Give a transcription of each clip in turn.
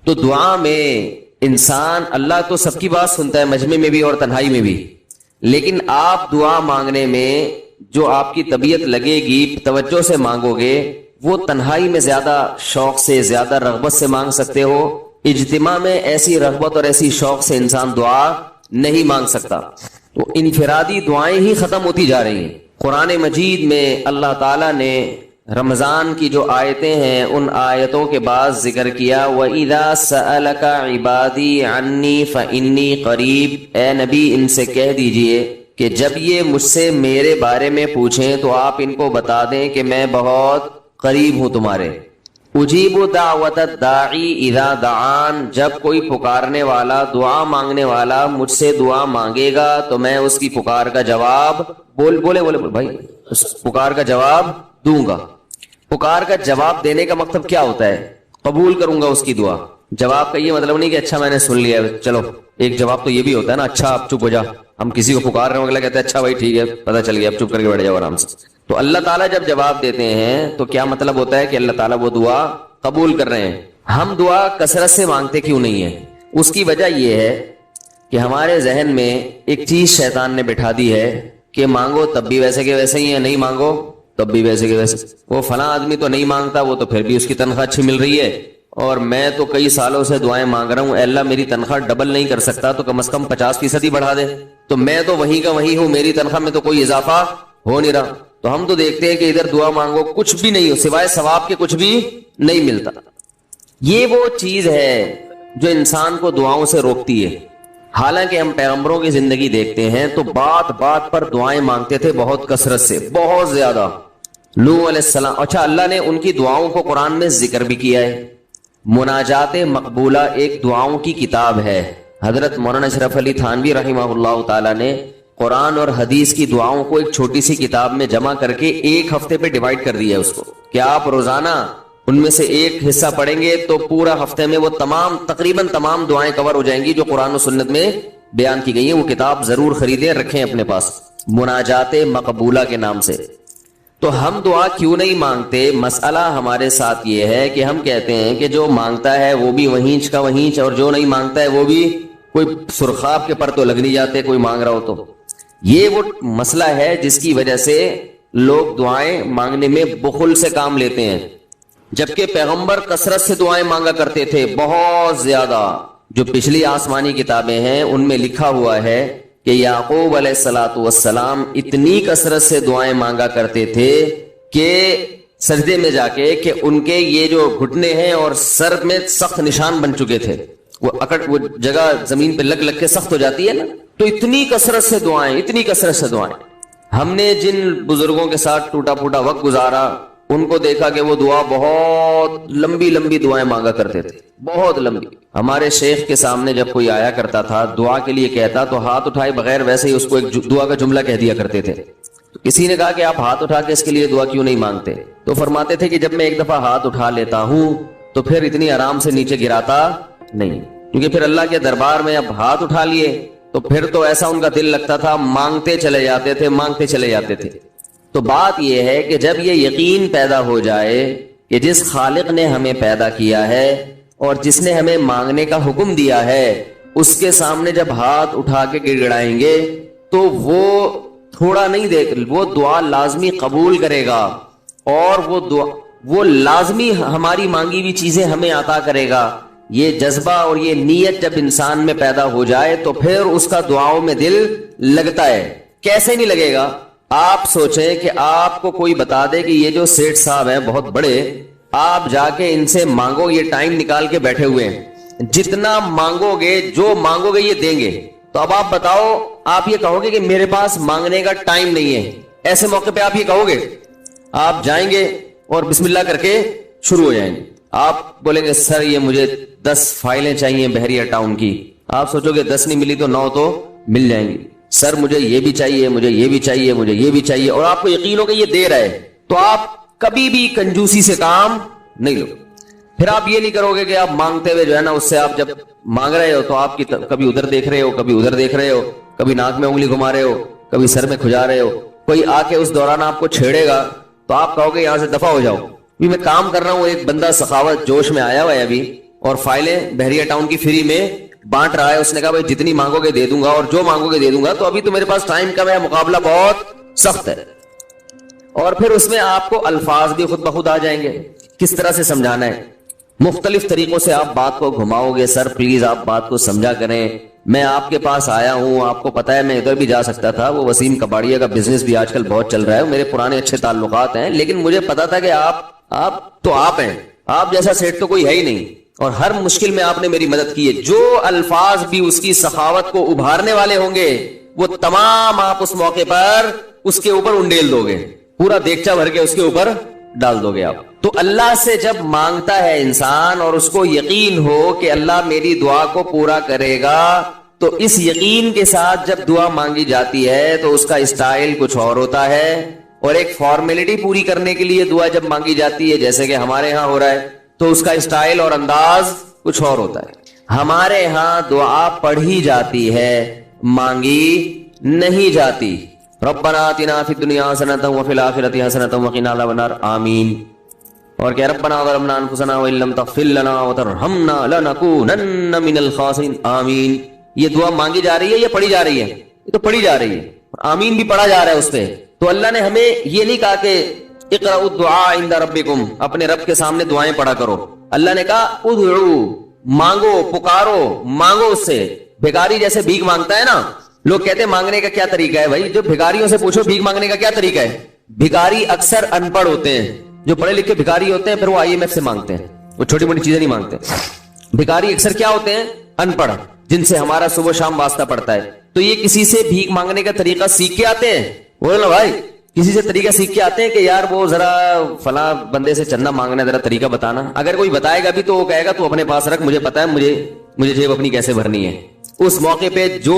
تو دعا میں انسان، اللہ تو سب کی بات سنتا ہے مجمع میں بھی اور تنہائی میں بھی، لیکن آپ دعا مانگنے میں جو آپ کی طبیعت لگے گی، توجہ سے مانگو گے، وہ تنہائی میں زیادہ شوق سے، زیادہ رغبت سے مانگ سکتے ہو. اجتماع میں ایسی رغبت اور ایسی شوق سے انسان دعا نہیں مانگ سکتا. تو انفرادی دعائیں ہی ختم ہوتی جا رہی ہیں. قرآن مجید میں اللہ تعالیٰ نے رمضان کی جو آیتیں ہیں ان آیتوں کے بعد ذکر کیا، وَإِذَا سَأَلَكَ عِبَادِي عَنِّي فَإِنِّي قَرِيب، اے نبی ان سے کہہ دیجئے کہ جب یہ مجھ سے میرے بارے میں پوچھیں تو آپ ان کو بتا دیں کہ میں بہت قریب ہوں تمہارے. اجیب دعوت الداعی اذا دعان، جب کوئی پکارنے والا، دعا مانگنے والا مجھ سے دعا مانگے گا تو میں اس کی پکار کا جواب بولے بھائی، اس پکار کا جواب دوں گا. پکار کا جواب دینے کا مطلب کیا ہوتا ہے؟ قبول کروں گا اس کی دعا. جواب کا یہ مطلب نہیں کہ اچھا میں نے سن لیا، چلو ایک جواب تو یہ بھی ہوتا ہے نا، اچھا آپ چپ ہو جا. ہم کسی کو پکار رہے ہیں، اگلا کہتا ہے اچھا بھائی ٹھیک ہے پتہ چل گیا، اب چپ کر کے بیٹھ جاؤ آرام سے. تو اللہ تعالیٰ جب جواب دیتے ہیں تو کیا مطلب ہوتا ہے کہ اللہ تعالیٰ وہ دعا قبول کر رہے ہیں. ہم دعا کثرت سے مانگتے کیوں نہیں ہیں؟ اس کی وجہ یہ ہے کہ ہمارے ذہن میں ایک چیز شیطان نے بٹھا دی ہے کہ مانگو تب بھی ویسے کے ویسے ہی ہے، نہیں مانگو تب بھی ویسے کے ویسے. وہ فلاں آدمی تو نہیں مانگتا، وہ تو پھر بھی اس کی تنخواہ اچھی مل رہی ہے، اور میں تو کئی سالوں سے دعائیں مانگ رہا ہوں، اے اللہ میری تنخواہ ڈبل نہیں کر سکتا تو کم از کم 50% ہی بڑھا دے. تو میں تو وہیں کا وہیں ہوں، میری تنخواہ میں تو کوئی اضافہ ہو نہیں رہا. تو ہم تو دیکھتے ہیں کہ ادھر دعا مانگو کچھ بھی نہیں ہو، سوائے ثواب کے کچھ بھی نہیں ملتا. یہ وہ چیز ہے جو انسان کو دعاؤں سے روکتی ہے. حالانکہ ہم پیغمبروں کی زندگی دیکھتے ہیں تو بات بات پر دعائیں مانگتے تھے، بہت کثرت سے، بہت زیادہ. نوح علیہ السلام، اچھا اللہ نے ان کی دعاؤں کو قرآن میں ذکر بھی کیا ہے. مناجات مقبولہ ایک دعاؤں کی کتاب ہے. حضرت مولانا اشرف علی تھانوی رحمہ اللہ تعالی نے قرآن اور حدیث کی دعاؤں کو ایک چھوٹی سی کتاب میں جمع کر کے ایک ہفتے پہ ڈیوائیڈ کر دیا ہے اس کو، کہ آپ روزانہ ان میں سے ایک حصہ پڑھیں گے تو پورا ہفتے میں وہ تقریباً تمام دعائیں کور ہو جائیں گی جو قرآن و سنت میں بیان کی گئی ہیں. وہ کتاب ضرور خریدیں، رکھیں اپنے پاس، مناجات مقبولہ کے نام سے. تو ہم دعا کیوں نہیں مانگتے؟ مسئلہ ہمارے ساتھ یہ ہے کہ ہم کہتے ہیں کہ جو مانگتا ہے وہ بھی وہینچ کا وہینچ، اور جو نہیں مانگتا ہے وہ بھی کوئی سرخاب کے پر تو لگ نہیں جاتے کوئی مانگ رہا ہو تو. یہ وہ مسئلہ ہے جس کی وجہ سے لوگ دعائیں مانگنے میں بخل سے کام لیتے ہیں، جبکہ پیغمبر کثرت سے دعائیں مانگا کرتے تھے، بہت زیادہ. جو پچھلی آسمانی کتابیں ہیں ان میں لکھا ہوا ہے کہ یعقوب علیہ الصلوۃ والسلام اتنی کثرت سے دعائیں مانگا کرتے تھے کہ سجدے میں جا کے کہ ان کے یہ جو گھٹنے ہیں اور سر میں سخت نشان بن چکے تھے، وہ جگہ زمین پہ لگ کے سخت ہو جاتی ہے نا. تو اتنی کثرت سے دعائیں، اتنی کثرت سے دعائیں. ہم نے جن بزرگوں کے ساتھ ٹوٹا پھوٹا وقت گزارا ان کو دیکھا کہ وہ دعا بہت لمبی لمبی دعائیں مانگا کرتے تھے، بہت لمبی. ہمارے شیخ کے سامنے جب کوئی آیا کرتا تھا دعا کے لیے کہتا تو ہاتھ اٹھائے بغیر ویسے ہی اس کو ایک دعا کا جملہ کہہ دیا کرتے تھے. کسی نے کہا کہ آپ ہاتھ اٹھا کے اس کے لیے دعا کیوں نہیں مانگتے؟ تو فرماتے تھے کہ جب میں ایک دفعہ ہاتھ اٹھا لیتا ہوں تو پھر اتنی آرام سے نیچے گراتا نہیں، کیونکہ پھر اللہ کے دربار میں اب ہاتھ اٹھا لیے تو پھر تو ایسا ان کا دل لگتا تھا، مانگتے چلے جاتے تھے، مانگتے چلے جاتے تھے. تو بات یہ ہے کہ جب یہ یقین پیدا ہو جائے کہ جس خالق نے ہمیں پیدا کیا ہے اور جس نے ہمیں مانگنے کا حکم دیا ہے اس کے سامنے جب ہاتھ اٹھا کے گڑ گڑائیں گے تو وہ تھوڑا نہیں دیکھ، وہ دعا لازمی قبول کرے گا، اور وہ لازمی ہماری مانگی ہوئی چیزیں ہمیں عطا کرے گا. یہ جذبہ اور یہ نیت جب انسان میں پیدا ہو جائے تو پھر اس کا دعاؤں میں دل لگتا ہے. کیسے نہیں لگے گا؟ آپ سوچیں کہ آپ کو کوئی بتا دے کہ یہ جو سیٹھ صاحب ہیں بہت بڑے، آپ جا کے ان سے مانگو، یہ ٹائم نکال کے بیٹھے ہوئے ہیں، جتنا مانگو گے، جو مانگو گے یہ دیں گے. تو اب آپ بتاؤ، آپ یہ کہو گے کہ میرے پاس مانگنے کا ٹائم نہیں ہے؟ ایسے موقع پہ آپ یہ کہو گے؟ آپ جائیں گے اور بسم اللہ کر کے شروع ہو جائیں گے. آپ بولیں گے سر یہ مجھے 10 فائلیں چاہیے بحریہ ٹاؤن کی. آپ سوچو گے 10 نہیں ملی تو 9 تو مل جائیں گی. سر مجھے یہ بھی چاہیے، مجھے یہ بھی چاہیے، مجھے یہ بھی چاہیے، اور آپ کو یقین ہو کہ یہ دے رہا ہے تو آپ کبھی بھی کنجوسی سے کام نہیں لو. پھر آپ یہ نہیں کرو گے کہ آپ مانگتے ہوئے جو ہے نا اس سے آپ جب مانگ رہے ہو تو آپ کی کبھی ادھر دیکھ رہے ہو، کبھی ادھر دیکھ رہے ہو، کبھی ناک میں انگلی گھما رہے ہو، کبھی سر میں کھجا رہے ہو. کوئی آ کے اس دوران آپ کو چھیڑے گا تو آپ کہو گے یہاں سے دفع ہو جاؤ، میں کام کر رہا ہوں. ایک بندہ سخاوت جوش میں آیا ہوا ہے ابھی، اور فائلیں بحریہ ٹاؤن کی فری میں بانٹ رہا ہے. اس نے کہا بھائی جتنی مانگو گے دے دوں گا اور جو مانگو گے دے دوں گا, تو ابھی تو میرے پاس ٹائم کم ہے, مقابلہ بہت سخت ہے. اور پھر اس میں آپ کو الفاظ بھی خود بخود آ جائیں گے, کس طرح سے سمجھانا ہے, مختلف طریقوں سے آپ بات کو گھماؤ گے. سر پلیز آپ بات کو سمجھا کریں, میں آپ کے پاس آیا ہوں, آپ کو پتا ہے میں ادھر بھی جا سکتا تھا, وہ وسیم کباڑیا کا بزنس بھی آج کل بہت چل رہا ہے, میرے پرانے اچھے تعلقات ہیں, لیکن مجھے پتا تھا کہ آپ ہیں, آپ جیسا سیٹ تو کوئی ہے ہی نہیں, اور ہر مشکل میں آپ نے میری مدد کی ہے. جو الفاظ بھی اس کی سخاوت کو ابھارنے والے ہوں گے وہ تمام آپ اس موقع پر اس کے اوپر انڈیل دو گے, پورا دیگچا بھر کے اس کے اوپر ڈال دو گے آپ. تو اللہ سے جب مانگتا ہے انسان اور اس کو یقین ہو کہ اللہ میری دعا کو پورا کرے گا, تو اس یقین کے ساتھ جب دعا مانگی جاتی ہے تو اس کا اسٹائل کچھ اور ہوتا ہے. اور ایک فارمیلٹی پوری کرنے کے لیے دعا جب مانگی جاتی ہے, جیسے کہ ہمارے ہاں ہو رہا ہے, تو اس کا اسٹائل اور انداز کچھ اور ہوتا ہے. ہمارے ہاں دعا پڑھی جاتی ہے, مانگی نہیں جاتی. ربنا آتنا فی الدنیا حسنۃ وفی الآخرۃ حسنۃ وقنا عذاب النار, آمین. اور کہ ربنا ظلمنا انفسنا وان لم تغفر لنا وترحمنا لنکونن من الخاسرین, آمین. یہ دعا مانگی جا رہی ہے یا پڑھی جا رہی ہے؟ یہ تو پڑھی جا رہی ہے, آمین بھی پڑھا جا رہا ہے اس پہ. تو اللہ نے ہمیں یہ نہیں کہا کہ اقرأوا الدعاء عند ربکم, اپنے رب کے سامنے دعائیں پڑھا کرو. اللہ نے کہا ادعو, مانگو, پکارو, مانگو اس سے. بھیکاری جیسے بھیک مانگتا ہے نا, لوگ کہتے ہیں مانگنے کا کیا طریقہ ہے بھائی, جو بھیکاریوں سے پوچھو بھیک مانگنے کا کیا طریقہ ہے. بھیکاری اکثر ان پڑھ ہوتے ہیں, جو پڑھے لکھے بھیکاری ہوتے ہیں پھر وہ IMF سے مانگتے ہیں, وہ چھوٹی موٹی چیزیں نہیں مانگتے. بھیکاری اکثر کیا ہوتے ہیں, ان پڑھ, جن سے ہمارا صبح شام واسطہ پڑتا ہے. تو یہ کسی سے بھیک مانگنے کا طریقہ سیکھ کے آتے ہیں, بولو بھائی کسی سے طریقہ سیکھ کے آتے ہیں کہ یار وہ ذرا فلاں بندے سے چندہ مانگنا, ذرا طریقہ بتانا. اگر کوئی بتائے گا بھی تو وہ کہے گا تو اپنے پاس رکھ, مجھے پتا ہے مجھے جیب اپنی کیسے بھرنی ہے. اس موقع پہ جو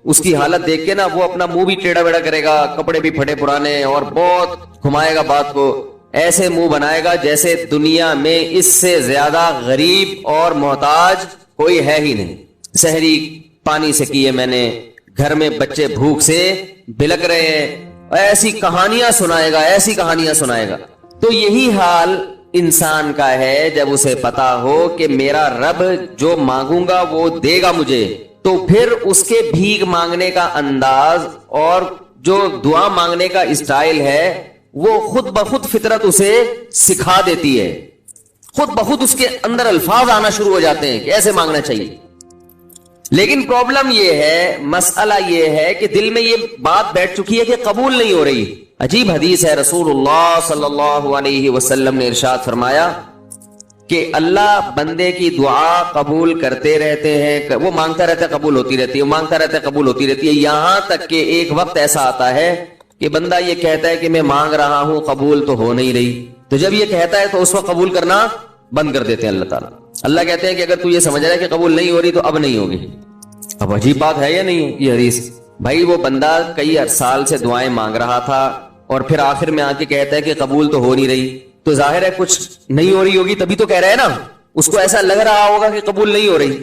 اس کی حالت دیکھ کے نا وہ اپنا منہ بھی ٹیڑھا بیڑا کرے گا, کپڑے بھی پھٹے پرانے, اور بہت گھمائے گا بات کو, ایسے منہ بنائے گا جیسے دنیا میں اس سے زیادہ غریب اور محتاج کوئی ہے ہی نہیں. سحری پانی سے کی ہے میں نے, گھر میں بچے بھوک سے بلک رہے ہیں, ایسی کہانیاں سنائے گا, ایسی کہانیاں سنائے گا. تو یہی حال انسان کا ہے جب اسے پتا ہو کہ میرا رب جو مانگوں گا وہ دے گا مجھے, تو پھر اس کے بھیک مانگنے کا انداز اور جو دعا مانگنے کا اسٹائل ہے وہ خود بخود فطرت اسے سکھا دیتی ہے, خود بخود اس کے اندر الفاظ آنا شروع ہو جاتے ہیں کہ ایسے مانگنا چاہیے. لیکن پرابلم یہ ہے, مسئلہ یہ ہے کہ دل میں یہ بات بیٹھ چکی ہے کہ قبول نہیں ہو رہی. عجیب حدیث ہے, رسول اللہ صلی اللہ علیہ وسلم نے ارشاد فرمایا کہ اللہ بندے کی دعا قبول کرتے رہتے ہیں, وہ مانگتا رہتا ہے قبول ہوتی رہتی ہے, وہ مانگتا رہتا ہے قبول ہوتی رہتی ہے, یہاں تک کہ ایک وقت ایسا آتا ہے کہ بندہ یہ کہتا ہے کہ میں مانگ رہا ہوں قبول تو ہو نہیں رہی. تو جب یہ کہتا ہے تو اس وقت قبول کرنا بند کر دیتے ہیں اللہ تعالیٰ. اللہ کہتے ہیں کہ اگر تو یہ سمجھ رہا ہے کہ قبول نہیں ہو رہی تو اب نہیں ہوگی. اب عجیب بات ہے یا نہیں یہ حدیث؟ بھائی وہ بندہ کئی سال سے دعائیں مانگ رہا تھا اور پھر آخر میں آ کے کہتا ہے کہ قبول تو ہو نہیں رہی, تو ظاہر ہے کچھ نہیں ہو رہی ہوگی, تبھی تو کہہ رہا ہے نا. اس کو ایسا لگ رہا ہوگا کہ قبول نہیں ہو رہی,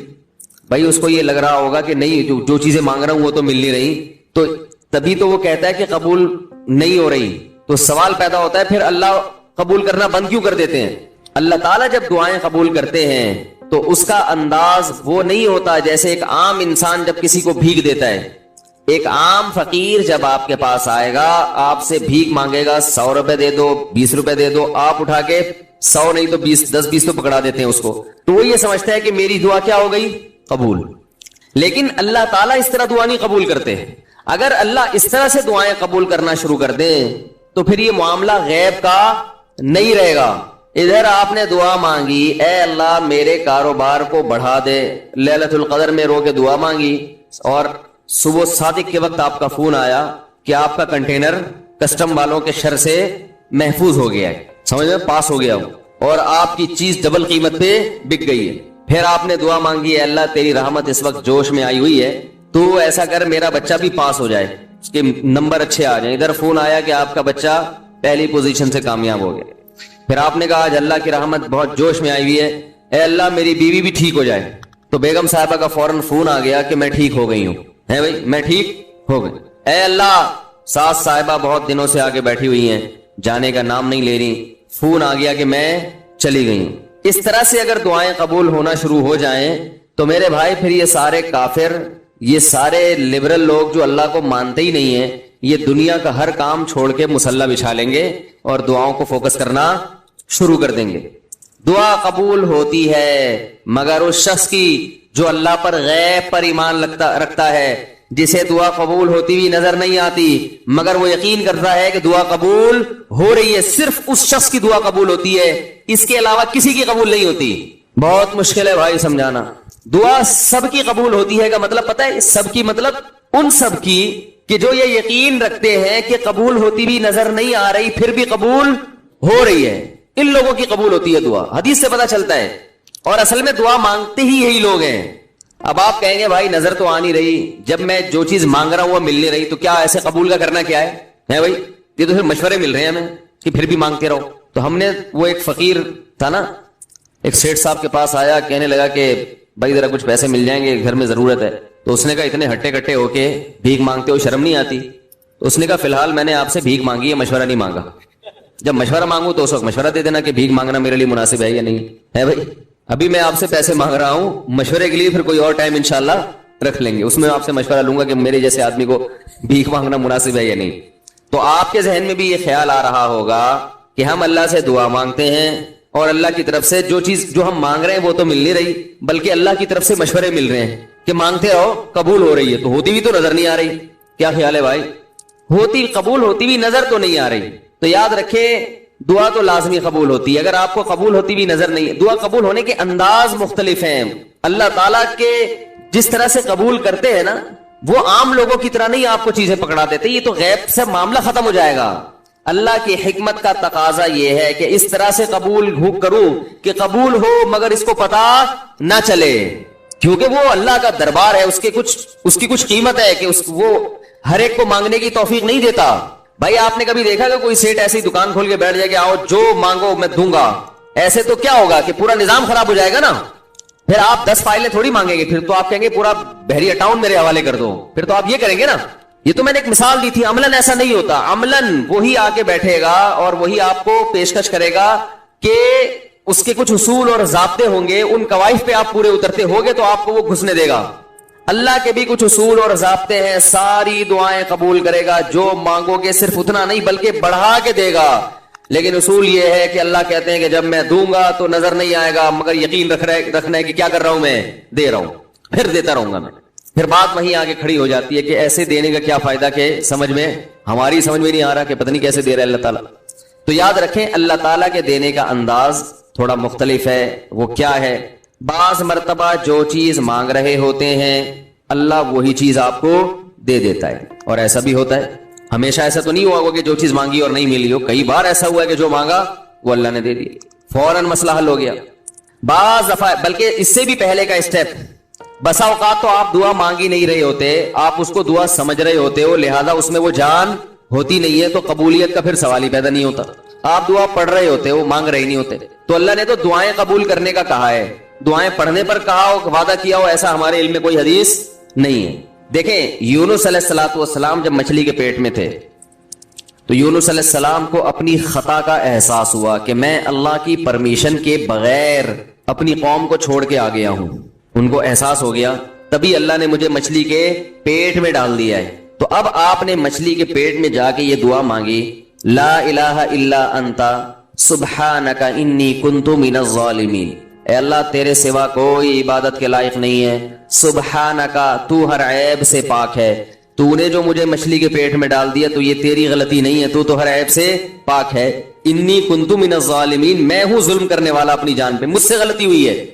بھائی اس کو یہ لگ رہا ہوگا کہ نہیں جو چیزیں مانگ رہا ہوں وہ تو مل نہیں رہی, تو تبھی تو وہ کہتا ہے کہ قبول نہیں ہو رہی. تو سوال پیدا ہوتا ہے پھر اللہ قبول کرنا بند کیوں کر دیتے ہیں؟ اللہ تعالیٰ جب دعائیں قبول کرتے ہیں تو اس کا انداز وہ نہیں ہوتا جیسے ایک عام انسان جب کسی کو بھیک دیتا ہے. ایک عام فقیر جب آپ کے پاس آئے گا, آپ سے بھیک مانگے گا, 100 روپے دے دو, 20 روپے دے دو, آپ اٹھا کے 100 نہیں تو 10-20 تو پکڑا دیتے ہیں اس کو, تو وہ یہ سمجھتا ہے کہ میری دعا کیا ہو گئی, قبول. لیکن اللہ تعالیٰ اس طرح دعا نہیں قبول کرتے. اگر اللہ اس طرح سے دعائیں قبول کرنا شروع کر دیں تو پھر یہ معاملہ غیب کا نہیں رہے گا. ادھر آپ نے دعا مانگی, اے اللہ میرے کاروبار کو بڑھا دے, لیلۃ القدر میں رو کے دعا مانگی, اور صبح صادق کے وقت آپ کا فون آیا کہ آپ کا کنٹینر کسٹم والوں کے شر سے محفوظ ہو گیا ہے, سمجھ میں پاس ہو گیا ہو, اور آپ کی چیز ڈبل قیمت پہ بک گئی ہے. پھر آپ نے دعا مانگی, اے اللہ تیری رحمت اس وقت جوش میں آئی ہوئی ہے, تو ایسا کر میرا بچہ بھی پاس ہو جائے, اس کے نمبر اچھے آ جائیں. ادھر فون آیا کہ آپ کا بچہ پہلی پوزیشن سے کامیاب ہو گیا. پھر آپ نے کہا آج اللہ کی رحمت بہت جوش میں آئی ہوئی ہے, اے اللہ میری بیوی بھی ٹھیک ہو جائے. تو بیگم صاحبہ کا فوراً فون آ گیا کہ میں ٹھیک ہو گئی ہوں, ہے بھائی میں ٹھیک ہو گئی. اے اللہ ساس صاحبہ بہت دنوں سے آگے بیٹھی ہوئی ہیں, جانے کا نام نہیں لے رہی, فون آ گیا کہ میں چلی گئی ہوں. اس طرح سے اگر دعائیں قبول ہونا شروع ہو جائیں تو میرے بھائی پھر یہ سارے کافر، یہ سارے لبرل لوگ جو اللہ کو مانتے ہی نہیں ہیں، یہ دنیا کا ہر کام چھوڑ کے مصلی بچھا لیں گے اور دعاؤں کو فوکس کرنا شروع کر دیں گے۔ دعا قبول ہوتی ہے مگر اس شخص کی جو اللہ پر غیب پر ایمان رکھتا ہے، جسے دعا قبول ہوتی ہوئی نظر نہیں آتی مگر وہ یقین کرتا ہے کہ دعا قبول ہو رہی ہے۔ صرف اس شخص کی دعا قبول ہوتی ہے، اس کے علاوہ کسی کی قبول نہیں ہوتی۔ بہت مشکل ہے بھائی سمجھانا۔ دعا سب کی قبول ہوتی ہے کا مطلب پتہ ہے؟ سب کی مطلب ان سب کی کہ جو یہ یقین رکھتے ہیں کہ قبول ہوتی بھی نظر نہیں آ رہی پھر بھی قبول ہو رہی ہے، ان لوگوں کی قبول ہوتی ہے دعا۔ حدیث سے پتہ چلتا ہے، اور اصل میں دعا مانگتے ہی یہی لوگ ہیں۔ اب آپ کہیں گے بھائی نظر تو آ نہیں رہی، جب میں جو چیز مانگ رہا ہوں وہ مل نہیں رہی، تو کیا ایسے قبول کا کرنا کیا ہے بھائی؟ یہ تو پھر مشورے مل رہے ہیں ہمیں کہ پھر بھی مانگتے رہو۔ تو ہم نے، وہ ایک فقیر تھا نا، ایک سیٹھ صاحب کے پاس آیا، کہنے لگا کہ بھائی ذرا کچھ پیسے مل جائیں گے، گھر میں ضرورت ہے۔ تو اس نے کہا اتنے ہٹے کٹے ہو کے بھیک مانگتے ہو، شرم نہیں آتی؟ تو اس نے کہا فی الحال میں نے آپ سے بھیک مانگی ہے، مشورہ نہیں مانگا۔ جب مشورہ مانگوں تو اس وقت مشورہ دے دینا کہ بھیک مانگنا میرے لیے مناسب ہے یا نہیں ہے بھائی۔ ابھی میں آپ سے پیسے مانگ رہا ہوں، مشورے کے لیے پھر کوئی اور ٹائم انشاءاللہ رکھ لیں گے، اس میں آپ سے مشورہ لوں گا کہ میرے جیسے آدمی کو بھیک مانگنا مناسب ہے یا نہیں۔ تو آپ کے ذہن میں بھی یہ خیال آ رہا ہوگا کہ ہم اللہ سے دعا مانگتے ہیں اور اللہ کی طرف سے جو چیز جو ہم مانگ رہے ہیں وہ تو مل نہیں رہی، بلکہ اللہ کی طرف سے مشورے مل رہے ہیں کہ مانگتے رہو قبول ہو رہی ہے، تو ہوتی بھی تو نظر نہیں آ رہی۔ کیا خیال ہے بھائی؟ ہوتی قبول ہوتی بھی نظر تو نہیں آ رہی۔ تو یاد رکھیں دعا تو لازمی قبول ہوتی ہے، اگر آپ کو قبول ہوتی بھی نظر نہیں، دعا قبول ہونے کے انداز مختلف ہیں۔ اللہ تعالیٰ کے جس طرح سے قبول کرتے ہیں نا، وہ عام لوگوں کی طرح نہیں آپ کو چیزیں پکڑا دیتے، یہ تو غیب سے معاملہ ختم ہو جائے گا۔ اللہ کی حکمت کا تقاضا یہ ہے کہ اس طرح سے قبول کروں کہ قبول ہو مگر اس کو پتا نہ چلے، کیونکہ وہ اللہ کا دربار ہے، اس کی کچھ قیمت ہے کہ وہ ہر ایک کو مانگنے کی توفیق نہیں دیتا۔ بھائی آپ نے کبھی دیکھا کہ کوئی سیٹ ایسی دکان کھول کے بیٹھ جائے کہ آؤ جو مانگو میں دوں گا؟ ایسے تو کیا ہوگا کہ پورا نظام خراب ہو جائے گا نا۔ پھر آپ 10 فائلیں تھوڑی مانگیں گے، پھر تو آپ کہیں گے پورا بحریہ ٹاؤن میرے حوالے کر دو، پھر تو آپ یہ کریں گے نا۔ یہ تو میں نے ایک مثال دی تھی، عملاً ایسا نہیں ہوتا۔ عملاً وہی آ کے بیٹھے گا اور وہی آپ کو پیشکش کرے گا کہ اس کے کچھ اصول اور ضابطے ہوں گے، ان قواعد پہ آپ پورے اترتے ہوگے تو آپ کو وہ گھسنے دے گا۔ اللہ کے بھی کچھ اصول اور ضابطے ہیں، ساری دعائیں قبول کرے گا، جو مانگو گے صرف اتنا نہیں بلکہ بڑھا کے دے گا۔ لیکن اصول یہ ہے کہ اللہ کہتے ہیں کہ جب میں دوں گا تو نظر نہیں آئے گا، مگر یقین رکھنا ہے کہ کیا کر رہا ہوں، میں دے رہا ہوں، پھر دیتا رہوں گا میں۔ پھر بات وہیں آگے کھڑی ہو جاتی ہے کہ ایسے دینے کا کیا فائدہ کہ ہماری سمجھ میں نہیں آ رہا کہ پتہ نہیں کیسے دے رہا ہے اللہ تعالیٰ۔ تو یاد رکھیں اللہ تعالیٰ کے دینے کا انداز تھوڑا مختلف ہے۔ وہ کیا ہے؟ بعض مرتبہ جو چیز مانگ رہے ہوتے ہیں اللہ وہی چیز آپ کو دے دیتا ہے، اور ایسا بھی ہوتا ہے۔ ہمیشہ ایسا تو نہیں ہوا کہ جو چیز مانگی اور نہیں ملی ہو، کئی بار ایسا ہوا ہے کہ جو مانگا وہ اللہ نے دے دیا، فوراً مسئلہ حل ہو گیا۔ بعض دفعہ بلکہ اس سے بھی پہلے کا اسٹیپ، بسا اوقات تو آپ دعا مانگ ہی نہیں رہے ہوتے، آپ اس کو دعا سمجھ رہے ہوتے ہو، لہذا اس میں وہ جان ہوتی نہیں ہے، تو قبولیت کا پھر سوال ہی پیدا نہیں ہوتا۔ آپ دعا پڑھ رہے ہوتے ہو، مانگ رہے نہیں ہوتے۔ تو اللہ نے تو دعائیں قبول کرنے کا کہا ہے، دعائیں پڑھنے پر کہا ہو، وعدہ کیا ہو، ایسا ہمارے علم میں کوئی حدیث نہیں ہے۔ دیکھیں یونس علیہ السلام جب مچھلی کے پیٹ میں تھے تو یونس علیہ السلام کو اپنی خطا کا احساس ہوا کہ میں اللہ کی پرمیشن کے بغیر اپنی قوم کو چھوڑ کے آ گیا ہوں۔ ان کو احساس ہو گیا، تبھی اللہ نے مجھے مچھلی کے پیٹ میں ڈال دیا ہے۔ تو اب آپ نے مچھلی کے پیٹ میں جا کے یہ دعا مانگی، لا الہ الا انت سبحانک انی کنت من الظالمین، اے اللہ تیرے سوا کوئی عبادت کے لائق نہیں ہے، سبحانکا تو ہر عیب سے پاک ہے، تو نے جو مجھے مچھلی کے پیٹ میں ڈال دیا تو یہ تیری غلطی نہیں ہے، تو ہر عیب سے پاک ہے، انی کنت من الظالمین، میں ہوں ظلم کرنے والا اپنی جان پہ، مجھ سے غلطی ہوئی ہے۔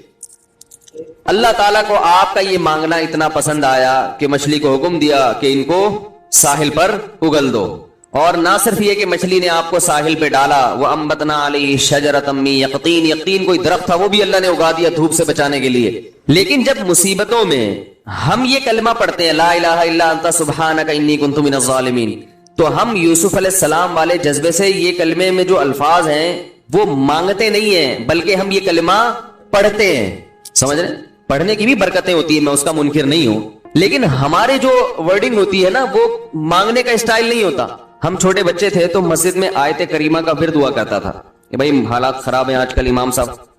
اللہ تعالیٰ کو آپ کا یہ مانگنا اتنا پسند آیا کہ مچھلی کو حکم دیا کہ ان کو ساحل پر اگل دو، اور نہ صرف یہ کہ مچھلی نے آپ کو ساحل پہ ڈالا، وَأَنبَتْنَا عَلَيْهِ شَجَرَةً مِّن يَقْطِينٍ، یقطین کوئی درخت تھا وہ بھی اللہ نے اگا دیا دھوپ سے بچانے کے لیے۔ لیکن جب مصیبتوں میں ہم یہ کلمہ پڑھتے ہیں لا الہ الا انت سبحانک انی کنت من الظالمین، تو ہم یوسف علیہ السلام والے جذبے سے یہ کلمے میں جو الفاظ ہیں وہ مانگتے نہیں ہیں بلکہ ہم یہ کلمہ پڑھتے ہیں۔ سمجھ رہے؟ پڑھنے کی بھی برکتیں ہوتی ہیں، میں اس کا منکر نہیں ہوں، لیکن ہمارے جو ورڈنگ ہوتی ہے نا وہ مانگنے کا اسٹائل نہیں ہوتا۔ ہم چھوٹے بچے تھے تو مسجد میں آیت کریمہ کا پھر دعا کرتا تھا کہ بھائی حالات خراب ہیں آج کل، امام صاحب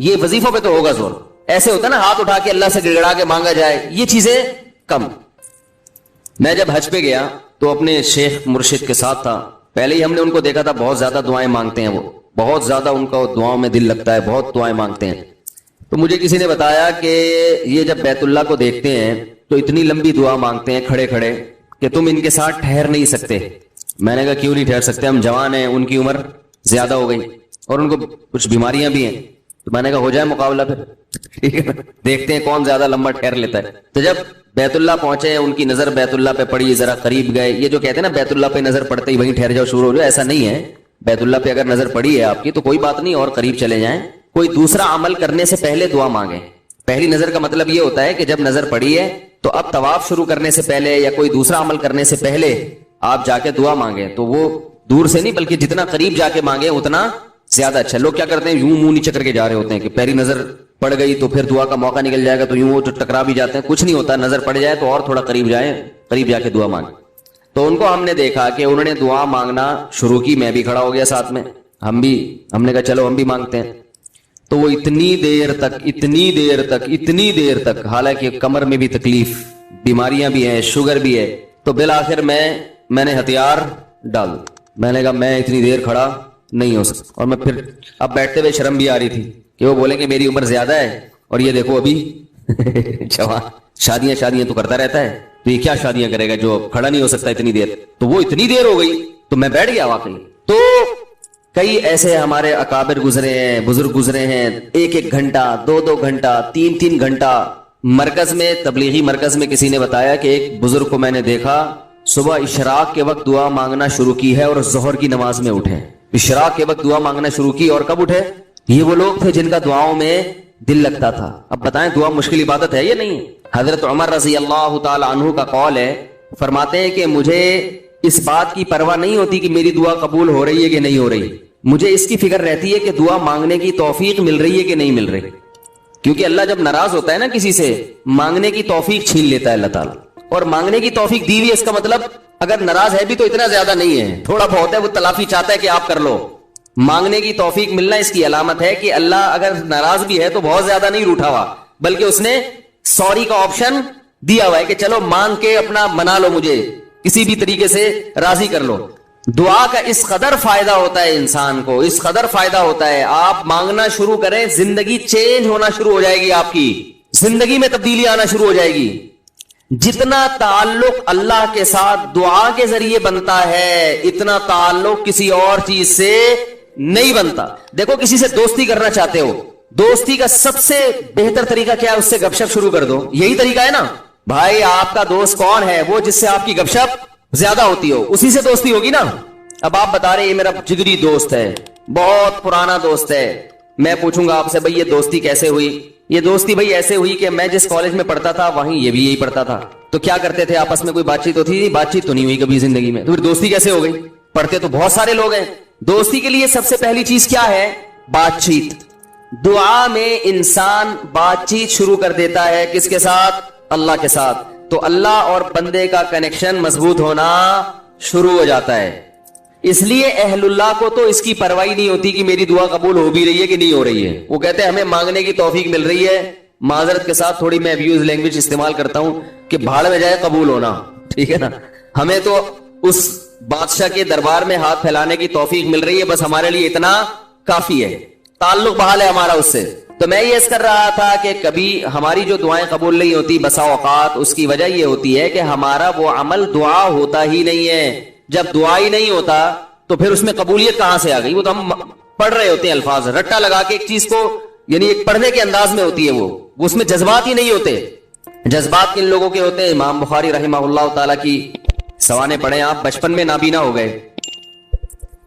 یہ وظیفوں پہ تو ہوگا زور. ایسے ہوتا ہے نا ہاتھ اٹھا کے اللہ سے گڑگڑا کے مانگا جائے, یہ چیزیں کم. میں جب حج پہ گیا تو اپنے شیخ مرشد کے ساتھ تھا. پہلے ہی ہم نے ان کو دیکھا تھا, بہت زیادہ دعائیں مانگتے ہیں وہ, بہت زیادہ ان کا دعاؤں میں دل لگتا ہے, بہت دعائیں مانگتے ہیں. تو مجھے کسی نے بتایا کہ یہ جب بیت اللہ کو دیکھتے ہیں تو اتنی لمبی دعا مانگتے ہیں کھڑے کھڑے کہ تم ان کے ساتھ ٹھہر نہیں سکتے. میں نے کہا کیوں نہیں ٹھہر سکتے, ہم جوان ہیں, ان کی عمر زیادہ ہو گئی اور ان کو کچھ بیماریاں بھی ہیں. تو میں نے کہا ہو جائے مقابلہ پھر, ٹھیک ہے, دیکھتے ہیں کون زیادہ لمبا ٹھہر لیتا ہے. تو جب بیت اللہ پہنچے, ان کی نظر بیت اللہ پہ پڑی, ذرا قریب گئے. یہ جو کہتے ہیں نا بیت اللہ پہ نظر پڑتے ہی وہیں ٹھہر جاؤ شروع ہو جاؤ, ایسا نہیں ہے. بیت اللہ پہ اگر نظر پڑی ہے آپ کی تو کوئی بات نہیں, اور قریب چلے جائیں. کوئی دوسرا عمل کرنے سے پہلے دعا مانگیں. پہلی نظر کا مطلب یہ ہوتا ہے کہ جب نظر پڑی ہے تو اب طواف شروع کرنے سے پہلے یا کوئی دوسرا عمل کرنے سے پہلے آپ جا کے دعا مانگیں. تو وہ دور سے نہیں بلکہ جتنا قریب جا کے مانگیں اتنا زیادہ اچھا. لوگ کیا کرتے ہیں, یوں منہ نیچے کر کے جا رہے ہوتے ہیں کہ پہلی نظر پڑ گئی تو پھر دعا کا موقع نکل جائے گا, تو یوں وہ ٹکرا بھی جاتے ہیں. کچھ نہیں ہوتا, نظر پڑ جائے تو اور تھوڑا قریب جائیں, قریب جا کے دعا مانگیں. تو ان کو ہم نے دیکھا کہ انہوں نے دعا مانگنا شروع کی, میں بھی کھڑا ہو گیا ساتھ میں, ہم نے کہا چلو ہم بھی مانگتے ہیں. تو وہ اتنی دیر تک حالانکہ کمر میں بھی تکلیف, بیماریاں بھی ہیں, شوگر بھی ہے, تو بالآخر میں نے ہتھیار ڈال. میں نے کہا میں اتنی دیر کھڑا نہیں ہو سکتا. اور میں پھر اب بیٹھتے ہوئے شرم بھی آ رہی تھی کہ وہ بولیں کہ میری عمر زیادہ ہے اور یہ دیکھو ابھی جوان, شادیاں تو کرتا رہتا ہے, تو یہ کیا شادیاں کرے گا جو کھڑا نہیں ہو سکتا اتنی دیر. تو وہ اتنی دیر ہو گئی تو میں بیٹھ گیا واقعی. تو کئی ایسے ہمارے اکابر گزرے ہیں, بزرگ گزرے ہیں, 1 گھنٹہ 2 گھنٹہ 3 گھنٹہ. مرکز میں, تبلیغی مرکز میں کسی نے بتایا کہ ایک بزرگ کو میں نے دیکھا صبح اشراق کے وقت دعا مانگنا شروع کی ہے اور ظہر کی نماز میں اٹھے. اشراق کے وقت دعا مانگنا شروع کی اور کب اٹھے؟ یہ وہ لوگ تھے جن کا دعاؤں میں دل لگتا تھا. اب بتائیں دعا مشکل عبادت ہے یا نہیں؟ حضرت عمر رضی اللہ تعالی عنہ کا قول ہے, فرماتے ہیں کہ مجھے اس بات کی پرواہ نہیں ہوتی کہ میری دعا قبول ہو رہی ہے کہ نہیں ہو رہی, مجھے اس کی فکر رہتی ہے کہ دعا مانگنے کی توفیق مل رہی ہے کہ نہیں مل رہی. کیونکہ اللہ جب ناراض ہوتا ہے نا کسی سے, مانگنے کی توفیق چھین لیتا ہے اللہ تعالیٰ. اور مانگنے کی توفیق دی ہوئی, اس کا مطلب اگر ناراض ہے بھی تو اتنا زیادہ نہیں ہے, تھوڑا بہت ہے, وہ تلافی چاہتا ہے کہ آپ کر لو. مانگنے کی توفیق ملنا اس کی علامت ہے کہ اللہ اگر ناراض بھی ہے تو بہت زیادہ نہیں روٹھا ہوا, بلکہ اس نے سوری کا آپشن دیا ہوا ہے کہ چلو مانگ کے اپنا منا لو, مجھے کسی بھی طریقے سے راضی کر لو. دعا کا اس قدر فائدہ ہوتا ہے انسان کو, اس قدر فائدہ ہوتا ہے. آپ مانگنا شروع کریں, زندگی چینج ہونا شروع ہو جائے گی, آپ کی زندگی میں تبدیلی آنا شروع ہو جائے گی. جتنا تعلق اللہ کے ساتھ دعا کے ذریعے بنتا ہے اتنا تعلق کسی اور چیز سے نہیں بنتا. دیکھو کسی سے دوستی کرنا چاہتے ہو, دوستی کا سب سے بہتر طریقہ کیا ہے؟ اس سے گپ شپ شروع کر دو. یہی طریقہ ہے نا بھائی. آپ کا دوست کون ہے؟ وہ جس سے آپ کی گپ شپ زیادہ ہوتی ہو, اسی سے دوستی ہوگی نا. اب آپ بتا رہے یہ میرا جگری دوست ہے, بہت پرانا دوست ہے. میں پوچھوں گا آپ سے بھائی یہ دوستی کیسے ہوئی؟ یہ دوستی بھائی ایسے ہوئی کہ میں جس کالج میں پڑھتا تھا وہیں یہ بھی یہی پڑھتا تھا. تو کیا کرتے تھے آپس میں؟ کوئی بات چیت ہوتی تھی؟ بات چیت تو نہیں ہوئی کبھی زندگی میں, تو پھر دوستی کیسے ہو گئی؟ پڑھتے تو بہت سارے لوگ ہیں. دوستی کے لیے سب سے پہلی چیز کیا ہے؟ بات چیت. دعا میں انسان بات چیت شروع کر دیتا ہے, کس کے ساتھ؟ اللہ کے ساتھ. تو اللہ اور بندے کا کنیکشن مضبوط ہونا شروع ہو جاتا ہے. اس لیے اہل اللہ کو تو اس کی پرواہ نہیں ہوتی کہ میری دعا قبول ہو بھی رہی ہے کہ نہیں ہو رہی ہے. وہ کہتے ہیں ہمیں مانگنے کی توفیق مل رہی ہے. معذرت کے ساتھ تھوڑی میں ابیوز لینگویج استعمال کرتا ہوں کہ بھاڑ میں جائے قبول ہونا, ٹھیک ہے نا. ہمیں تو اس بادشاہ کے دربار میں ہاتھ پھیلانے کی توفیق مل رہی ہے, بس ہمارے لیے اتنا کافی ہے, تعلق بحال ہے ہمارا اس سے. تو میں یہ کر رہا تھا کہ کبھی ہماری جو دعائیں قبول نہیں ہوتی بسا اوقات, اس کی وجہ یہ ہوتی ہے کہ ہمارا وہ عمل دعا ہوتا ہی نہیں ہے. جب دعا ہی نہیں ہوتا تو پھر اس میں قبولیت کہاں سے آ گئی؟ وہ تو ہم پڑھ رہے ہوتے ہیں الفاظ رٹا لگا کے ایک چیز کو, یعنی ایک پڑھنے کے انداز میں ہوتی ہے, وہ اس میں جذبات ہی نہیں ہوتے. جذبات کن لوگوں کے ہوتے ہیں؟ امام بخاری رحمہ اللہ تعالیٰ کی سوانے پڑھیں آپ. بچپن میں نابینا ہو گئے,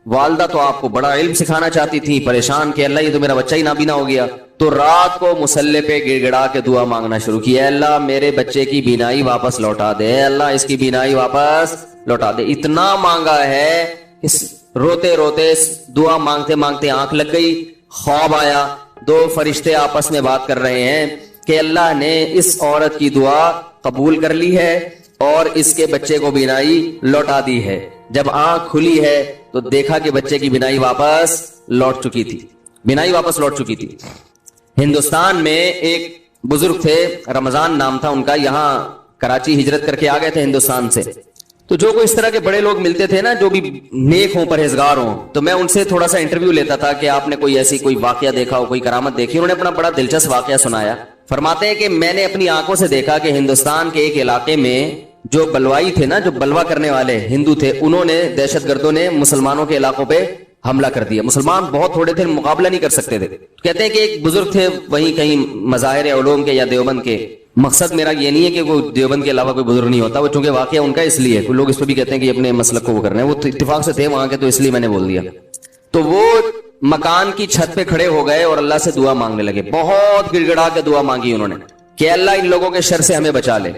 والدہ تو آپ کو بڑا علم سکھانا چاہتی تھی, پریشان کہ اللہ یہ تو میرا بچہ ہی نابینا ہو گیا. تو رات کو مصلے پہ گڑ گڑا کے دعا مانگنا شروع کی, اے اللہ میرے بچے کی بینائی واپس لوٹا دے, اے اللہ اس کی بینائی واپس لوٹا دے. اتنا مانگا ہے, روتے روتے دعا مانگتے مانگتے آنکھ لگ گئی, خواب آیا, 2 فرشتے آپس میں بات کر رہے ہیں کہ اللہ نے اس عورت کی دعا قبول کر لی ہے اور اس کے بچے کو بینائی لوٹا دی ہے. جب آنکھ کھلی ہے تو دیکھا کہ بچے کی بینائی واپس لوٹ چکی تھی, بینائی واپس لوٹ چکی تھی. ہندوستان میں ایک بزرگ تھے, رمضان نام تھا ان کا, یہاں کراچی ہجرت کر کے آ گئے تھے ہندوستان سے. تو جو کوئی اس طرح کے بڑے لوگ ملتے تھے نا, جو بھی نیک ہوں, پرہیزگار ہوں, تو میں ان سے تھوڑا سا انٹرویو لیتا تھا کہ آپ نے کوئی ایسی کوئی واقعہ دیکھا ہو, کوئی کرامت دیکھی. انہوں نے اپنا بڑا دلچسپ واقعہ سنایا. فرماتے ہیں کہ میں نے اپنی آنکھوں سے دیکھا کہ ہندوستان کے ایک علاقے میں جو بلوائی تھے نا, جو بلوا کرنے والے ہندو تھے, انہوں نے, دہشت گردوں نے مسلمانوں کے علاقوں پہ حملہ کر دیا. مسلمان بہت تھوڑے تھے, مقابلہ نہیں کر سکتے تھے. کہتے ہیں کہ ایک بزرگ تھے وہیں کہیں مظاہر علوم کے یا دیوبند کے. مقصد میرا یہ نہیں ہے کہ وہ دیوبند کے علاوہ کوئی بزرگ نہیں ہوتا, وہ چونکہ واقعہ ان کا اس لیے, کوئی لوگ اس پہ بھی کہتے ہیں کہ اپنے مسلک کو وہ کرنا ہے, وہ اتفاق سے تھے وہاں کے, تو اس لیے میں نے بول دیا. تو وہ مکان کی چھت پہ کھڑے ہو گئے اور اللہ سے دعا مانگنے لگے. بہت گڑ گڑا کے دعا مانگی انہوں نے کہ اللہ ان لوگوں کے شر سے ہمیں بچا لے.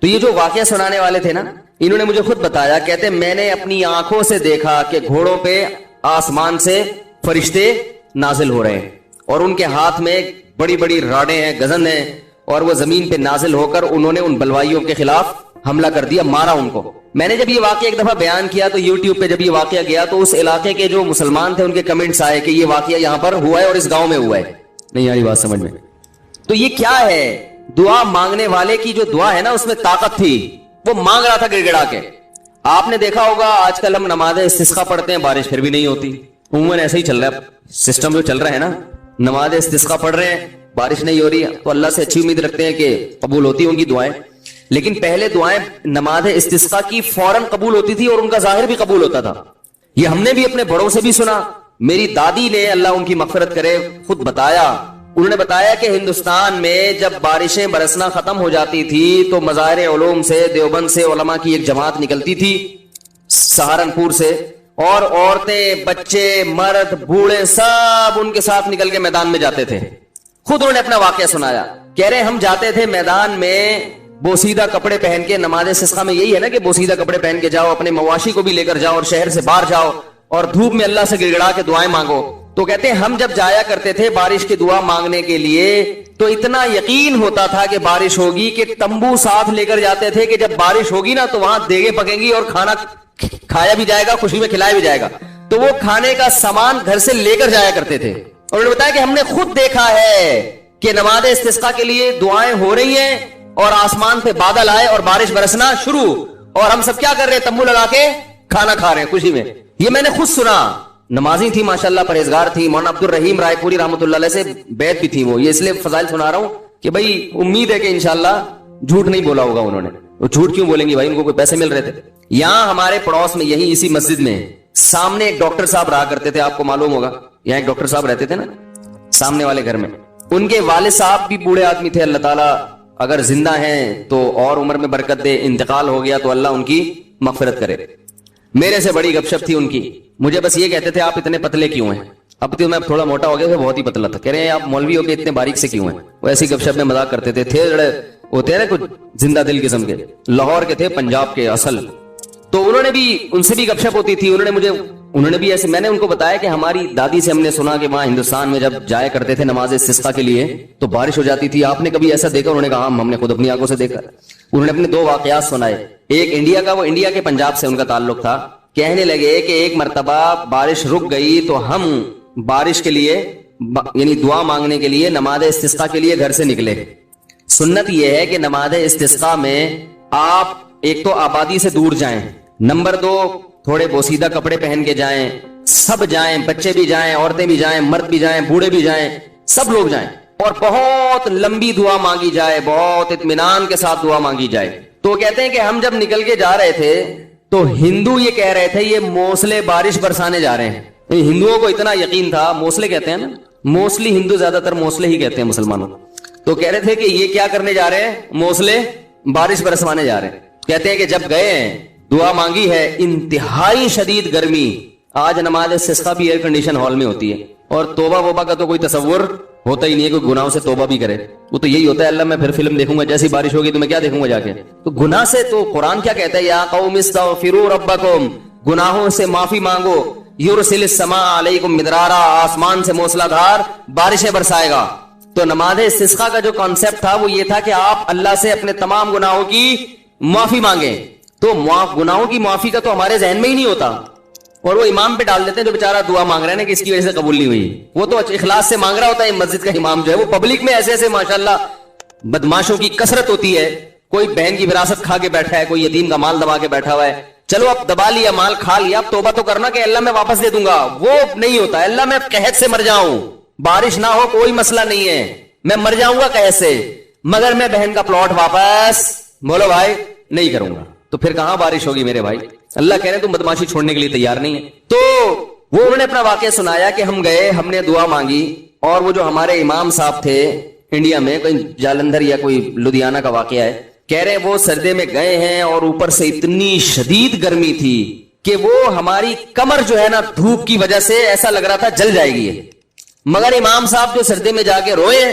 تو یہ جو واقعہ سنانے والے تھے نا, انہوں نے مجھے خود بتایا, کہتے میں نے اپنی آنکھوں سے دیکھا کہ گھوڑوں پہ آسمان سے فرشتے نازل ہو رہے ہیں اور ان کے ہاتھ میں بڑی بڑی راڑیں ہیں, گزن ہیں, اور وہ زمین پہ نازل ہو کر انہوں نے ان بلوائیوں کے خلاف حملہ کر دیا, مارا ان کو. میں نے جب یہ واقعہ ایک دفعہ بیان کیا تو یوٹیوب پہ جب یہ واقعہ گیا تو اس علاقے کے جو مسلمان تھے ان کے کمنٹس آئے کہ یہ واقعہ یہاں پر ہوا ہے اور اس گاؤں میں ہوا ہے. نہیں آئی بات سمجھ میں؟ تو یہ کیا ہے؟ دعا مانگنے والے کی جو دعا ہے نا, اس میں طاقت تھی. وہ مانگ رہا تھا گڑ گڑا کے. آپ نے دیکھا ہوگا آج کل ہم نماز استسقا پڑھتے ہیں, بارش پھر بھی نہیں ہوتی. عموماً ایسے ہی چل رہا ہے سسٹم جو چل رہا ہے نا, نماز استسقا پڑھ رہے ہیں, بارش نہیں ہو رہی ہے, تو اللہ سے اچھی امید رکھتے ہیں کہ قبول ہوتی ہیں ان کی دعائیں. لیکن پہلے دعائیں نماز استسقا کی فوراً قبول ہوتی تھی اور ان کا ظاہر بھی قبول ہوتا تھا. یہ ہم نے بھی اپنے بڑوں سے بھی سنا. میری دادی نے, اللہ ان کی مغفرت کرے, خود بتایا. انہوں نے بتایا کہ ہندوستان میں جب بارشیں برسنا ختم ہو جاتی تھی تو مظاہر علوم سے, دیوبند سے علماء کی ایک جماعت نکلتی تھی, سہارنپور سے, اور عورتیں, بچے, مرد, بوڑھے سب ان کے ساتھ نکل کے میدان میں جاتے تھے. خود انہوں نے اپنا واقعہ سنایا. کہہ رہے ہم جاتے تھے میدان میں بوسیدہ کپڑے پہن کے. نماز استسقا میں یہی ہے نا کہ بوسیدہ کپڑے پہن کے جاؤ, اپنے مواشی کو بھی لے کر جاؤ اور شہر سے باہر جاؤ اور دھوپ میں اللہ سے گڑ گڑا کے دعائیں مانگو. تو کہتے ہیں ہم جب جایا کرتے تھے بارش کی دعا مانگنے کے لیے تو اتنا یقین ہوتا تھا کہ بارش ہوگی کہ تمبو ساتھ لے کر جاتے تھے کہ جب بارش ہوگی نا تو وہاں دیگیں پکیں گی اور کھانا کھایا بھی جائے گا, خوشی میں کھلایا بھی جائے گا. تو وہ کھانے کا سامان گھر سے لے کر جایا کرتے تھے. اور انہوں نے بتایا کہ ہم نے خود دیکھا ہے کہ نماز استسقا کے لیے دعائیں ہو رہی ہیں اور آسمان پہ بادل آئے اور بارش برسنا شروع, اور ہم سب کیا کر رہے ہیں, تمبو لگا کے کھانا کھا رہے ہیں خوشی میں. یہ میں نے خود سنا. نمازی تھی ماشاءاللہ, پرہیزگار تھی. مولانا عبد الرحیم رائے پوری رحمۃ اللہ علیہ سے بیعت بھی تھی وہ. یہ اس لیے فضائل سنا رہا ہوں کہ بھائی امید ہے کہ انشاءاللہ جھوٹ نہیں بولا ہوگا انہوں نے. وہ جھوٹ کیوں بولیں گی بھائی, ان کو کوئی پیسے مل رہے تھے. یہاں ہمارے پڑوس میں یہی اسی مسجد میں سامنے ایک ڈاکٹر صاحب رہا کرتے تھے, آپ کو معلوم ہوگا. یہاں ایک ڈاکٹر صاحب رہتے تھے نا سامنے والے گھر میں. ان کے والد صاحب بھی بوڑھے آدمی تھے. اللہ تعالیٰ اگر زندہ ہیں تو اور عمر میں برکت دے, انتقال ہو گیا تو اللہ ان کی مغفرت کرے. میرے سے بڑی گپ شپ تھی ان کی. مجھے بس یہ کہتے تھے آپ اتنے پتلے کیوں ہیں. اب تو میں تھوڑا موٹا ہو گیا تھا, بہت ہی پتلا تھا. کہہ رہے ہیں آپ مولوی ہو کے اتنے باریک سے کیوں ہیں. وہ ایسی گپ شپ میں مذاق کرتے تھے. تھے جڑے ہوتے ہیں نا کچھ زندہ دل قسم کے, لاہور کے تھے, پنجاب کے اصل. تو انہوں نے بھی, ان سے بھی گپ شپ ہوتی تھی. انہوں نے بھی ایسے, میں نے ان کو بتایا کہ ہماری دادی سے ہم نے سنا کہ وہاں ہندوستان میں جب جایا کرتے تھے نماز استسقا کے لیے تو بارش ہو جاتی تھی. آپ نے کبھی ایسا دیکھا؟ انہوں نے کہا ہم نے خود اپنی آنکھوں سے دیکھا. انہوں نے اپنے 2 واقعات سنائے. ایک انڈیا کا, وہ انڈیا کے پنجاب سے ان کا تعلق تھا. کہنے لگے کہ ایک مرتبہ بارش رک گئی تو ہم بارش کے لیے یعنی دعا مانگنے کے لیے نماز استسقا کے لیے گھر سے نکلے. سنت یہ ہے کہ نماز استسقا میں آپ ایک تو آبادی سے دور جائیں, نمبر 2 تھوڑے بوسیدہ کپڑے پہن کے جائیں, سب جائیں, بچے بھی جائیں, عورتیں بھی جائیں, مرد بھی جائیں, بوڑھے بھی جائیں, سب لوگ جائیں, اور بہت لمبی دعا مانگی جائے, بہت اطمینان کے ساتھ دعا مانگی جائے. تو کہتے ہیں کہ ہم جب نکل کے جا رہے تھے تو ہندو یہ کہہ رہے تھے یہ موسلے بارش برسانے جا رہے ہیں. ہندوؤں کو اتنا یقین تھا, موسلے کہتے ہیں نا, موسلی ہندو زیادہ تر موسلے ہی کہتے ہیں مسلمانوں. تو کہہ رہے تھے کہ یہ کیا کرنے جا رہے ہیں, موسلے بارش برسوانے جا رہے ہیں. کہتے ہیں کہ جب گئے ہیں دعا مانگی ہے, انتہائی شدید گرمی. آج نماز استسقا بھی ایئر کنڈیشن ہال میں ہوتی ہے, اور توبہ وبا کا تو کوئی تصور ہوتا ہی نہیں ہے, کوئی گناہوں سے توبہ بھی کرے. وہ تو یہی ہوتا ہے, اللہ میں پھر فلم دیکھوں گا, جیسی بارش ہوگی تو میں کیا دیکھوں گا جا کے. تو گناہ سے تو قرآن کیا کہتا ہے, یا قوم استغفروا ربکم, گناہوں سے معافی مانگو. یرسل السماء علیکم مدرارا, آسمان سے موسلا دھار بارشیں برسائے گا. تو نماز استسقا کا جو کانسیپٹ تھا وہ یہ تھا کہ آپ اللہ سے اپنے تمام گناہوں کی معافی مانگیں. تو گناہوں کی معافی کا تو ہمارے ذہن میں ہی نہیں ہوتا, اور وہ امام پہ ڈال دیتے ہیں جو بیچارہ دعا مانگ رہا ہے نا کہ اس کی وجہ سے قبول نہیں ہوئی. وہ تو اخلاص سے مانگ رہا ہوتا ہے. مسجد کا امام جو ہے وہ پبلک میں ایسے ایسے ماشاءاللہ بدماشوں کی کثرت ہوتی ہے. کوئی بہن کی وراثت کھا کے بیٹھا ہے, کوئی یتیم کا مال دبا کے بیٹھا ہوا ہے. چلو اب دبا لیا, مال کھا لیا, اب توبہ تو کرنا کہ اللہ میں واپس دے دوں گا. وہ نہیں ہوتا. اللہ میں قحط سے مر جاؤں, بارش نہ ہو کوئی مسئلہ نہیں ہے, میں مر جاؤں گا قحط سے, مگر میں بہن کا پلاٹ واپس بولو بھائی نہیں کروں گا. تو پھر کہاں بارش ہوگی میرے بھائی؟ اللہ کہہ رہے ہیں تم بدماشی چھوڑنے کے لیے تیار نہیں ہے. تو وہ انہوں نے اپنا واقعہ سنایا کہ ہم گئے, ہم نے دعا مانگی, اور وہ جو ہمارے امام صاحب تھے انڈیا میں, کوئی جالندھر یا کوئی لدھیانہ کا واقعہ ہے, کہہ رہے وہ سردے میں گئے ہیں اور اوپر سے اتنی شدید گرمی تھی کہ وہ ہماری کمر جو ہے نا دھوپ کی وجہ سے ایسا لگ رہا تھا جل جائے گی. مگر امام صاحب جو سردے میں جا کے روئے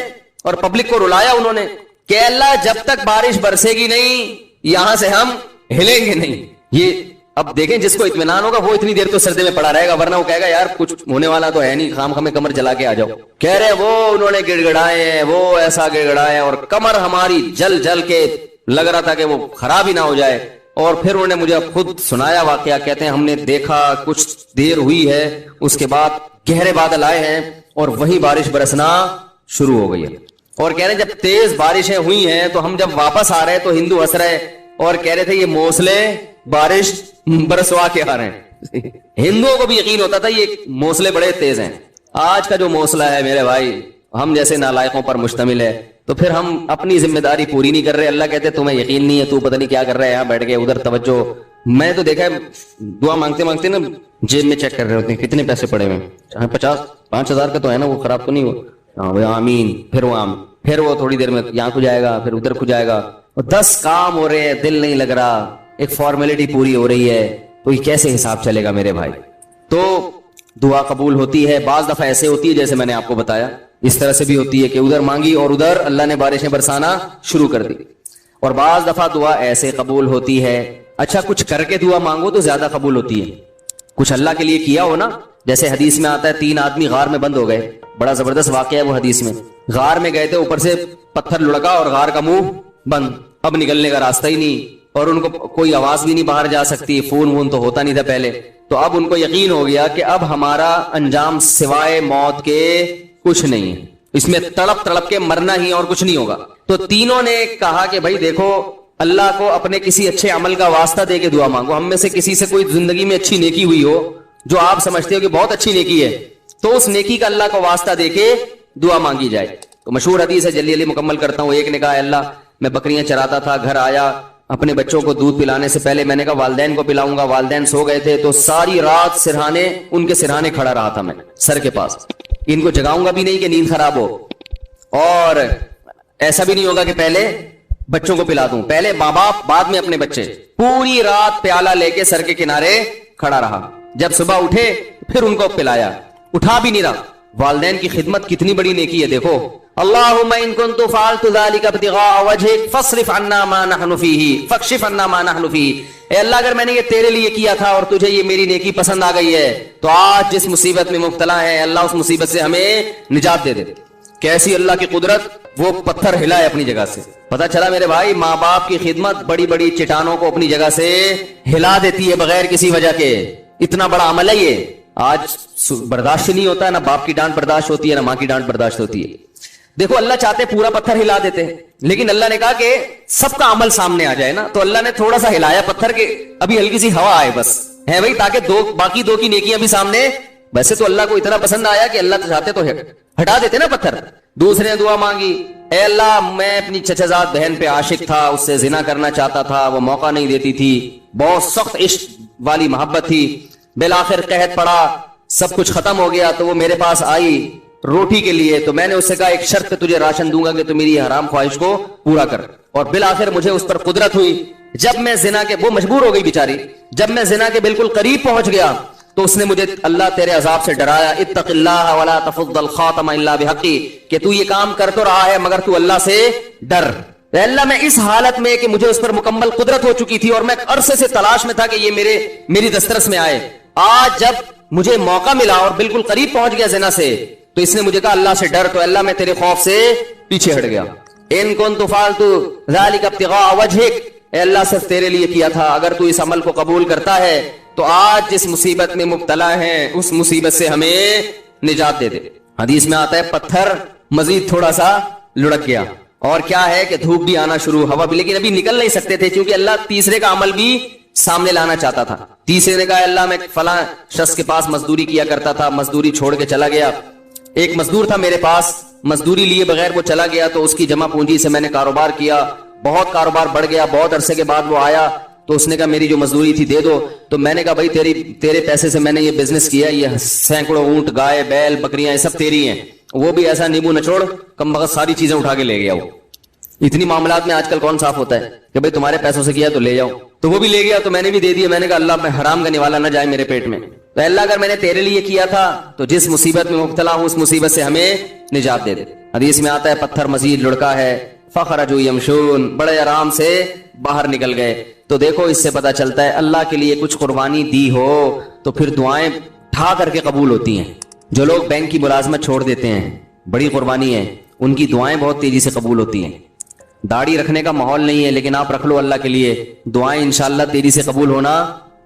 اور پبلک کو رلایا انہوں نے کہ اللہ جب تک بارش برسے گی نہیں یہاں سے ہم ہلیں گے نہیں. یہ اب دیکھیں جس کو اطمینان ہوگا وہ اتنی دیر تو سردے میں پڑا رہے گا, ورنہ وہ کہے گا یار کچھ ہونے والا تو ہے نہیں, خام خامے کمر جلا کے آ جاؤ. کہہ رہے وہ انہوں نے گڑ گڑائے ہیں, وہ ایسا گڑ گڑائے اور کمر ہماری جل جل کے لگ رہا تھا کہ وہ خراب ہی نہ ہو جائے. اور پھر انہوں نے مجھے خود سنایا واقعہ, کہتے ہیں ہم نے دیکھا کچھ دیر ہوئی ہے, اس کے بعد گہرے بادل آئے ہیں اور وہی بارش برسنا شروع ہو گئی ہے. اور کہہ رہے جب تیز بارشیں ہوئی ہیں تو ہم جب واپس آ رہے تو ہندو ہنس رہے اور کہہ رہے تھے یہ موسلے بارش برسوا کے آ رہے ہیں. ہندوؤں کو بھی یقین ہوتا تھا یہ موسلے بڑے تیز ہیں. آج کا جو موسلا ہے میرے بھائی ہم جیسے نالائقوں پر مشتمل ہے, تو پھر ہم اپنی ذمہ داری پوری نہیں کر رہے. اللہ کہتے تمہیں یقین نہیں ہے, تو پتہ نہیں کیا کر رہا ہے یہاں بیٹھ کے ادھر توجہ. میں تو دیکھا ہے دعا مانگتے مانگتے نا جیب میں چیک کر رہے ہوتے ہیں کتنے پیسے پڑے ہوئے, 50,000 کا تو ہے نا, وہ خراب تو نہیں ہوا, آمین, پھر وہ تھوڑی دیر میں یہاں کو جائے گا, پھر ادھر کو جائے گا, 10 کام ہو رہے ہیں, دل نہیں لگ رہا, ایک فارمیلٹی پوری ہو رہی ہے, تو یہ کیسے حساب چلے گا میرے بھائی؟ تو دعا قبول ہوتی ہے. بعض دفعہ ایسے ہوتی ہے جیسے میں نے آپ کو بتایا, اس طرح سے بھی ہوتی ہے کہ ادھر مانگی اور ادھر اللہ نے بارشیں برسانا شروع کر دی. اور بعض دفعہ دعا ایسے قبول ہوتی ہے, اچھا کچھ کر کے دعا مانگو تو زیادہ قبول ہوتی ہے. کچھ اللہ کے لیے کیا ہو نا, جیسے حدیث میں آتا ہے 3 آدمی غار میں بند ہو گئے, بڑا زبردست واقعہ ہے وہ حدیث میں. غار میں گئے تھے, اوپر سے پتھر لڑکا اور غار کا منہ بند, اب نکلنے کا راستہ ہی نہیں, اور ان کو کوئی آواز بھی نہیں باہر جا سکتی, فون تو ہوتا نہیں تھا پہلے. تو اب ان کو یقین ہو گیا کہ اب ہمارا انجام سوائے موت کے کچھ نہیں ہے, اس میں تڑپ تڑپ کے مرنا ہی اور کچھ نہیں ہوگا. تو تینوں نے کہا کہ بھائی دیکھو اللہ کو اپنے کسی اچھے عمل کا واسطہ دے کے دعا مانگو. ہم میں سے کسی سے کوئی زندگی میں اچھی نیکی ہوئی ہو جو آپ سمجھتے ہو کہ بہت اچھی نیکی ہے, تو اس نیکی کا اللہ کو واسطہ دے کے دعا مانگی جائے. تو مشہور حدیث ہے, جلدی جلدی مکمل کرتا ہوں. ایک نے کہا اللہ میں بکریاں چراتا تھا, گھر آیا, اپنے بچوں کو دودھ پلانے سے پہلے میں نے کہا والدین کو پلاؤں گا. والدین سو گئے تھے, تو ساری رات سرہانے ان کے سرہانے کھڑا رہا تھا میں سر کے پاس. ان کو جگاؤں گا بھی نہیں کہ نیند خراب ہو, اور ایسا بھی نہیں ہوگا کہ پہلے بچوں کو پلا دوں, پہلے ماں باپ بعد میں اپنے بچے. پوری رات پیالہ لے کے سر کے کنارے کھڑا رہا, جب صبح اٹھے پھر ان کو پلایا, اٹھا بھی نہیں رہا. والدین کی خدمت کتنی بڑی نیکی ہے دیکھو. اللہم ان کنت فعلت ذلک ابتغاء وجہک فاصرف عنا ما نحن فیہ فاکشف عنا ما نحن فیہ. اے اللہ اگر میں نے یہ تیرے لیے کیا تھا اور تجھے یہ میری نیکی پسند آ گئی ہے, تو آج جس مصیبت میں مبتلا ہے اللہ اس مصیبت سے ہمیں نجات دے دے. کیسی اللہ کی قدرت, وہ پتھر ہلائے اپنی جگہ سے. پتا چلا میرے بھائی ماں باپ کی خدمت بڑی بڑی چٹانوں کو اپنی جگہ سے ہلا دیتی ہے بغیر کسی وجہ کے. اتنا بڑا عمل ہے یہ, آج برداشت نہیں ہوتا ہے, نہ باپ کی ڈانٹ برداشت ہوتی ہے نہ ماں کی ڈانٹ برداشت ہوتی ہے. دیکھو اللہ چاہتے پورا پتھر ہلا دیتے, لیکن اللہ نے کہا کہ سب کا عمل سامنے آ جائے نا, تو اللہ نے تھوڑا سا ہلایا پتھر کے ابھی ہلکی سی ہوا آئے بس ہے بھائی, تاکہ باقی دو کی نیکیاں بھی سامنے. ویسے تو اللہ کو اتنا پسند آیا کہ اللہ چاہتے تو ہٹا دیتے نا پتھر. دوسرے نے دعا مانگی, اے اللہ میں اپنی چچا بہن پہ عاشق تھا, اس سے زنا کرنا چاہتا تھا, وہ موقع نہیں دیتی تھی, بہت سخت عشق والی محبت تھی, بالآخر قحط پڑا, سب کچھ ختم ہو گیا, تو وہ میرے پاس آئی روٹی کے لیے. تو میں نے اس سے کہا ایک شرط پہ تجھے راشن دوں گا کہ تو میری حرام خواہش کو پورا کر. اور بالآخر مجھے اس پر قدرت ہوئی. جب میں زنا کے, وہ مجبور ہو گئی بیچاری, جب میں زنا کے بالکل قریب پہنچ گیا تو اس نے مجھے اللہ تیرے عذاب سے ڈرایا, اتق اللہ ولا تفض الخاتم الا بحقی, کہ تو یہ کام کر تو رہا ہے مگر تو اللہ سے ڈر. اللہ میں اس حالت میں کہ مجھے اس پر مکمل قدرت ہو چکی تھی اور میں عرصے سے تلاش میں تھا کہ یہ میری دسترس میں آئے, آج جب مجھے موقع ملا اور بالکل قریب پہنچ گیا زنا سے, تو اس نے مجھے کہا اللہ سے ڈر, تو اللہ میں تیرے خوف سے پیچھے ہٹ گیا. ان کنت فعلت ذلک ابتغاء وجہک, اے اللہ صرف تیرے لیے کیا تھا, اگر تو اس عمل کو قبول کرتا ہے تو آج جس مصیبت میں مبتلا ہیں اس مصیبت سے ہمیں نجات دے دے. حدیث میں آتا ہے پتھر مزید تھوڑا سا لڑک گیا, اور کیا ہے کہ دھوپ بھی آنا شروع, ہوا بھی, لیکن ابھی نکل نہیں سکتے تھے کیونکہ اللہ تیسرے کا عمل بھی سامنے لانا چاہتا تھا. تیسرے نے کہا اللہ میں فلاں شخص کے پاس مزدوری کیا کرتا تھا, مزدوری چھوڑ کے چلا گیا, ایک مزدور تھا میرے پاس, مزدوری لیے بغیر وہ چلا گیا, تو اس کی جمع پونجی سے میں نے کاروبار کیا, بہت کاروبار بڑھ گیا, بہت عرصے کے بعد وہ آیا تو اس نے کہا میری جو مزدوری تھی دے دو. تو میں نے کہا بھائی تیرے پیسے سے میں نے یہ بزنس کیا, یہ سینکڑوں اونٹ, گائے, بیل, بکریاں, یہ سب تیری ہیں. وہ بھی ایسا نیبو نچوڑ کم بخت ساری چیزیں اٹھا کے لے گیا. وہ اتنی معاملات میں آج کل کون صاف ہوتا ہے کہ بھائی تمہارے پیسوں سے کیا تو لے جاؤ, تو وہ بھی لے گیا, تو میں نے بھی دے دیا. میں نے کہا اللہ میں حرام کا نوالا نہ جائے میرے پیٹ میں, تو اللہ اگر میں نے تیرے لیے کیا تھا تو جس مصیبت میں مبتلا ہوں اس مصیبت سے ہمیں نجات دے دے. حدیث میں آتا ہے پتھر مزید لڑکا ہے, فخرجوا یمشون, بڑے آرام سے باہر نکل گئے. تو دیکھو اس سے پتا چلتا ہے اللہ کے لیے کچھ قربانی دی ہو تو پھر دعائیں ٹھا کر کے قبول ہوتی ہیں. جو لوگ بینک کی ملازمت چھوڑ دیتے ہیں, بڑی قربانی ہے, ان کی دعائیں بہت تیزی سے قبول ہوتی ہیں. داڑھی رکھنے کا ماحول نہیں ہے لیکن آپ رکھ لو اللہ کے لیے, دعائیں انشاءاللہ تیزی سے قبول ہونا.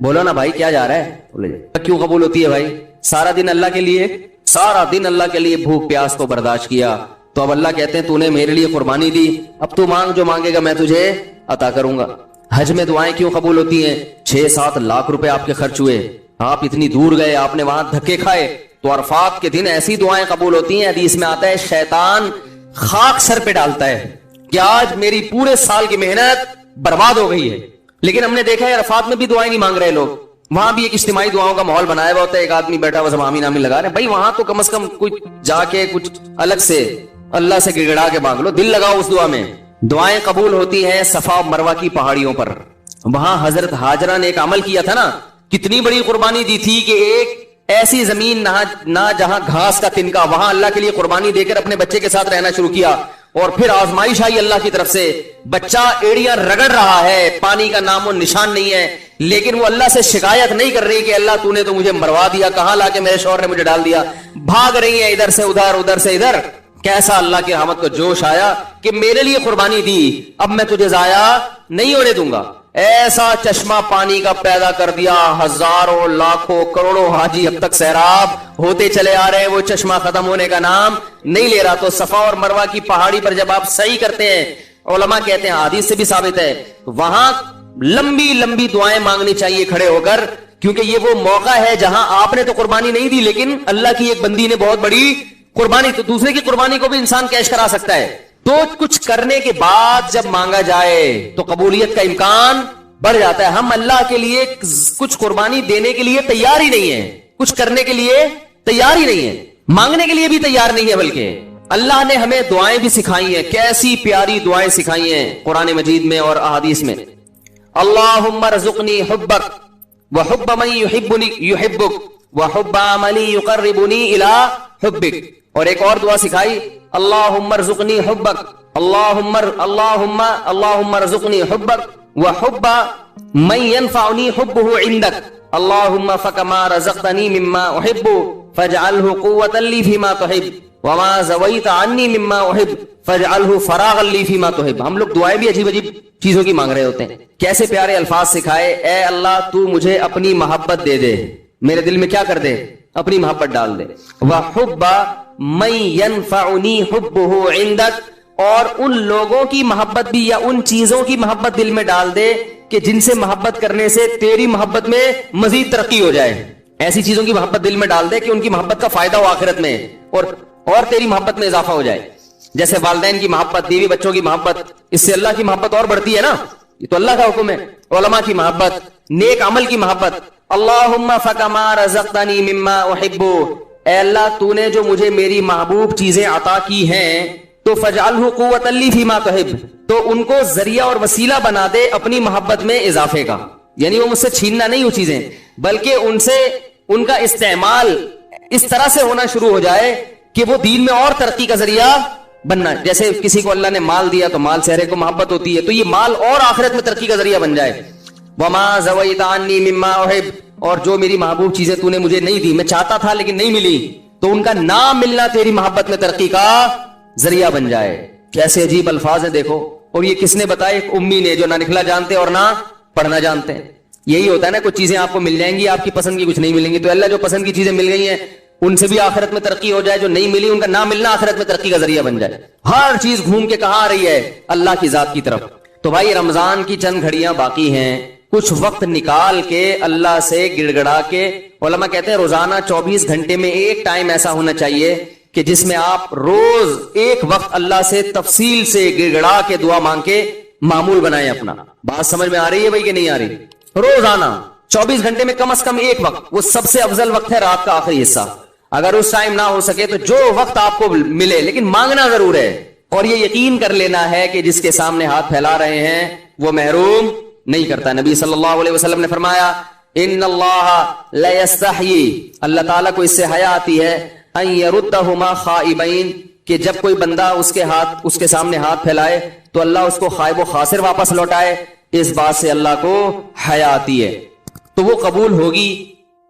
بولو نا بھائی کیا جا رہا ہے, کیوں قبول ہوتی ہے بھائی؟ سارا دن اللہ کے لیے, سارا دن اللہ کے لیے بھوک پیاس کو برداشت کیا, تو اب اللہ کہتے ہیں تو نے میرے لیے قربانی دی, اب تو مانگ جو مانگے گا میں تجھے عطا کروں گا. حج میں دعائیں کیوں قبول ہوتی ہیں؟ 6-7 لاکھ روپے آپ کے خرچ ہوئے, آپ اتنی دور گئے, آپ نے وہاں دھکے کھائے, تو عرفات کے دن ایسی دعائیں قبول ہوتی ہیں. حدیث میں آتا ہے شیطان خاک سر پہ ڈالتا ہے کہ آج میری پورے سال کی محنت برباد ہو گئی ہے. لیکن ہم نے دیکھا ہے عرفات میں بھی دعائیں نہیں مانگ رہے لوگ, وہاں بھی ایک اجتماعی دعاؤں کا ماحول بنایا ہوا ہوتا ہے, ایک آدمی بیٹھا ہوا سب آمین آمین لگا رہے ہیں. بھائی وہاں تو کم از کم کچھ جا کے کچھ الگ سے اللہ سے گڑگڑا کے مانگ لو, دل لگاؤ اس دعا میں. دعائیں قبول ہوتی ہیں صفا و مروہ کی پہاڑیوں پر. وہاں حضرت ہاجرہ نے ایک عمل کیا تھا نا, کتنی بڑی قربانی دی تھی کہ ایک ایسی زمین نہ جہاں گھاس کا تنکا, وہاں اللہ کے لیے قربانی دے کر اپنے بچے کے ساتھ رہنا شروع کیا. اور پھر آزمائش آئی اللہ کی طرف سے, بچہ ایڑیاں رگڑ رہا ہے, پانی کا نام و نشان نہیں ہے, لیکن وہ اللہ سے شکایت نہیں کر رہی کہ اللہ تو نے تو مجھے مروا دیا, کہاں لا کے میرے شوہر نے مجھے ڈال دیا. بھاگ رہی ہیں ادھر سے ادھر, ادھر سے ادھر. کیسا اللہ کی رحمت کو جوش آیا کہ میرے لیے قربانی دی, اب میں تجھے ضائع نہیں ہونے دوں گا. ایسا چشمہ پانی کا پیدا کر دیا, ہزاروں لاکھوں کروڑوں حاجی اب تک سیراب ہوتے چلے آ رہے ہیں, وہ چشمہ ختم ہونے کا نام نہیں لے رہا. تو صفا اور مروہ کی پہاڑی پر جب آپ صحیح کرتے ہیں, علماء کہتے ہیں حدیث سے بھی ثابت ہے, وہاں لمبی لمبی دعائیں مانگنی چاہیے کھڑے ہو کر, کیونکہ یہ وہ موقع ہے جہاں آپ نے تو قربانی نہیں دی لیکن اللہ کی ایک بندی نے بہت بڑی قربانی, تو دوسرے کی قربانی کو بھی انسان کیش کرا سکتا ہے. تو کچھ کرنے کے بعد جب مانگا جائے تو قبولیت کا امکان بڑھ جاتا ہے. ہم اللہ کے لیے کچھ قربانی دینے کے لیے تیار ہی نہیں ہے, کچھ کرنے کے لیے تیار ہی نہیں ہے, مانگنے کے لیے بھی تیار نہیں ہے. بلکہ اللہ نے ہمیں دعائیں بھی سکھائی ہیں, کیسی پیاری دعائیں سکھائی ہیں قرآن مجید میں اور احادیث میں. اللہم ارزقنی حبک وحب من یحبک وحب عملی یقربنی الی حبک. اور ایک اور دعا سکھائی, اللہم ارزقنی حبک, اللہم ارزقنی حبک وحب من ينفعني حبه عندك اللهم فكما رزقتني مما احب فاجعله قوة لي فيما تحب وما زويت عني مما احب فاجعله فراغا لي فيما تحب. ہم لوگ دعائیں بھی عجیب عجیب چیزوں کی مانگ رہے ہوتے ہیں. کیسے پیارے الفاظ سکھائے, اے اللہ تو مجھے اپنی محبت دے دے, میرے دل میں کیا کر دے, اپنی محبت ڈال دے. وحب من ينفعني حبه عندك, اور ان لوگوں کی محبت بھی یا ان چیزوں کی محبت دل میں ڈال دے کہ جن سے محبت کرنے سے تیری محبت میں مزید ترقی ہو جائے. ایسی چیزوں کی محبت دل میں ڈال دے کہ ان کی محبت کا فائدہ ہو آخرت میں, اور تیری محبت میں اضافہ ہو جائے. جیسے والدین کی محبت, بیوی بچوں کی محبت, اس سے اللہ کی محبت اور بڑھتی ہے نا, یہ تو اللہ کا حکم ہے. علماء کی محبت, نیک عمل کی محبت. اللہم فکما رزقتنی مما احب, اے اللہ تو نے جو مجھے میری محبوب چیزیں عطا کی ہیں تو فجعلہ قوۃ لی فیما تحب, تو ان کو ذریعہ اور وسیلہ بنا دے اپنی محبت میں اضافے کا. یعنی وہ مجھ سے چھیننا نہیں وہ چیزیں, بلکہ ان سے ان کا استعمال اس طرح سے ہونا شروع ہو جائے کہ وہ دین میں اور ترقی کا ذریعہ بننا. جیسے کسی کو اللہ نے مال دیا تو مال سے ہر ایک کو محبت ہوتی ہے, تو یہ مال اور آخرت میں ترقی کا ذریعہ بن جائے. وما زویت عنی مما احب, اور جو میری محبوب چیزیں تو نے مجھے نہیں دی, میں چاہتا تھا لیکن نہیں ملی, تو ان کا نہ ملنا تیری محبت میں ترقی کا ذریعہ بن جائے. کیسے عجیب الفاظ ہیں دیکھو. اور یہ کس نے بتایا؟ ایک امی نے جو نہ لکھنا جانتے اور نہ پڑھنا جانتے ہیں. یہی ہوتا ہے نا, کچھ چیزیں آپ کو مل جائیں گی آپ کی پسند کی, کچھ نہیں ملیں گی. تو اللہ جو پسند کی چیزیں مل گئی ہیں ان سے بھی آخرت میں ترقی ہو جائے, جو نہیں ملی ان کا نہ ملنا آخرت میں ترقی کا ذریعہ بن جائے. ہر چیز گھوم کے کہاں آ رہی ہے, اللہ کی ذات کی طرف. تو بھائی رمضان کی چند گھڑیاں باقی ہیں, کچھ وقت نکال کے اللہ سے گڑ گڑا کے. علماء کہتے ہیں روزانہ 24 گھنٹے میں ایک ٹائم ایسا ہونا چاہیے کہ جس میں آپ روز ایک وقت اللہ سے تفصیل سے گڑ گڑا کے دعا مانگ کے معمول بنائیں اپنا. بات سمجھ میں آ رہی ہے بھائی کہ نہیں آ رہی؟ روزانہ 24 گھنٹے میں کم از کم ایک وقت, وہ سب سے افضل وقت ہے رات کا آخری حصہ. اگر اس ٹائم نہ ہو سکے تو جو وقت آپ کو ملے, لیکن مانگنا ضرور ہے. اور یہ یقین کر لینا ہے کہ جس کے سامنے ہاتھ پھیلا رہے ہیں وہ محروم نہیں کرتا. نبی صلی اللہ علیہ وسلم نے فرمایا ان اللہ لا یستحیی, اللہ تعالیٰ کو اس سے حیا آتی ہے, ان یردہما خائبین, کہ جب کوئی بندہ اس کے سامنے ہاتھ پھیلائے تو اللہ اس کو خائب و خاسر واپس لوٹائے. اس بات سے اللہ کو حیا آتی ہے. تو وہ قبول ہوگی